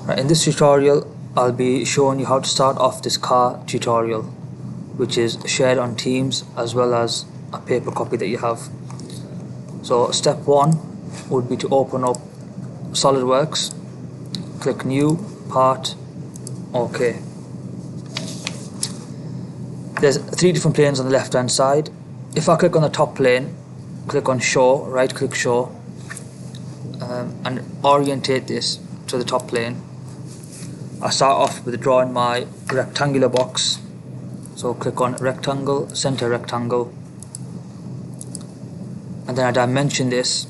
Right, in this tutorial I'll be showing you how to start off this car tutorial, which is shared on Teams as well as a paper copy that you have. So step 1 would be to open up SolidWorks, click New, Part, OK. There's 3 different planes on the left hand side. If I click on the top plane, click on Show, right click Show, and orientate this to the top plane. I start off with drawing my rectangular box, so click on Rectangle, Center Rectangle, and then I dimension this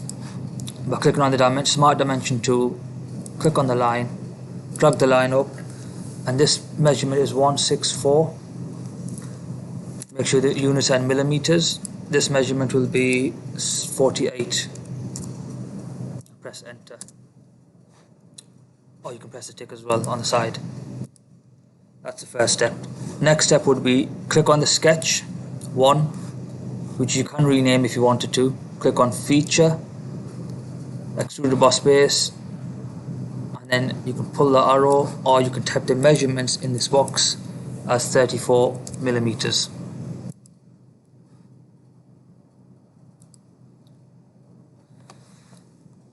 by clicking on the Smart Dimension tool. Click on the line, drag the line up, and this measurement is 164. Make sure the units are in millimeters. This measurement will be 48. Press enter. Or you can press the tick as well on the side. That's the first step. Next step would be click on the sketch 1, which you can rename if you wanted to. Click on Feature, Extruded Boss Base, and then you can pull the arrow, or you can type the measurements in this box as 34 millimeters.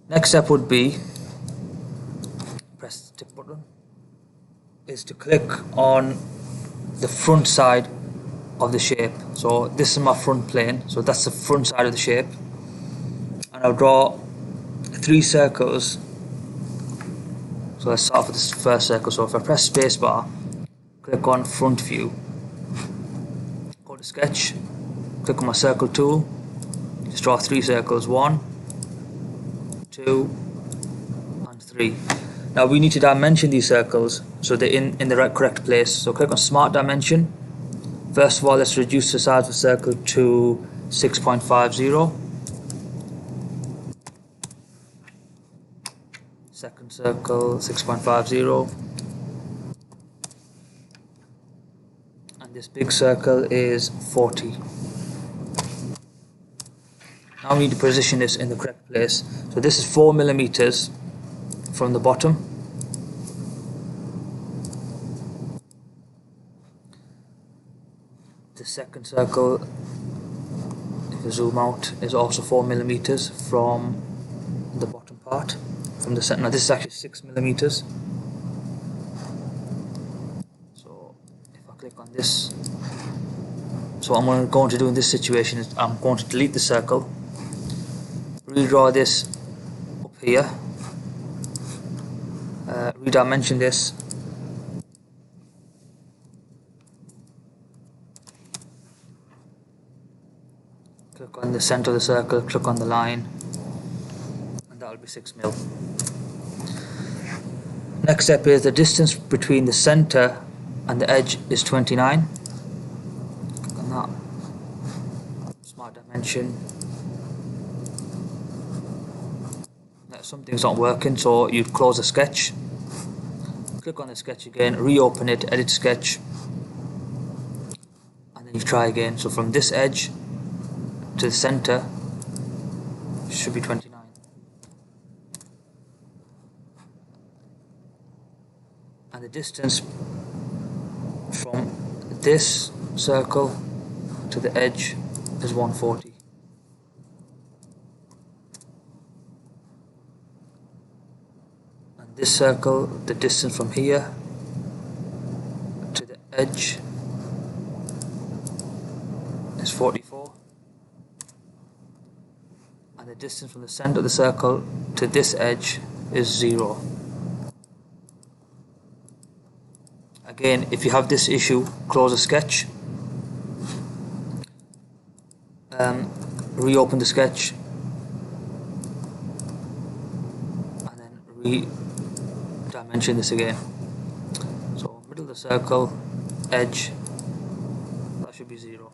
Next step would be, press the tick button, is to click on the front side of the shape. So this is my front plane, so that's the front side of the shape, and I'll draw 3 circles. So let's start off with this first circle. So if I press spacebar, click on front view, go to sketch, click on my circle tool, just draw 3 circles, 1, 2 and 3. Now we need to dimension these circles so they're in the correct place. So click on Smart Dimension. First of all, let's reduce the size of the circle to 6.50. Second circle 6.50, and this big circle is 40. Now we need to position this in the correct place. So this is 4 millimeters from the bottom. The second circle, if you zoom out, is also 4 millimeters from the bottom part, from the center. Now this is actually 6 millimeters. So if I click on this, so what I'm going to do in this situation is I'm going to delete the circle, redraw this up here, redimension this, click on the center of the circle, click on the line, and that will be 6 mil. Next step is the distance between the center and the edge is 29. Click on that. Smart Dimension. Something's not working, so you close the sketch, click on the sketch again, reopen it, edit sketch, and then you try again. So from this edge to the center should be 29, and the distance from this circle to the edge is 140. This circle, the distance from here to the edge is 44, and the distance from the center of the circle to this edge is 0. Again, if you have this issue, close the sketch, reopen the sketch, and then dimension this again. So middle of the circle, edge, that should be 0.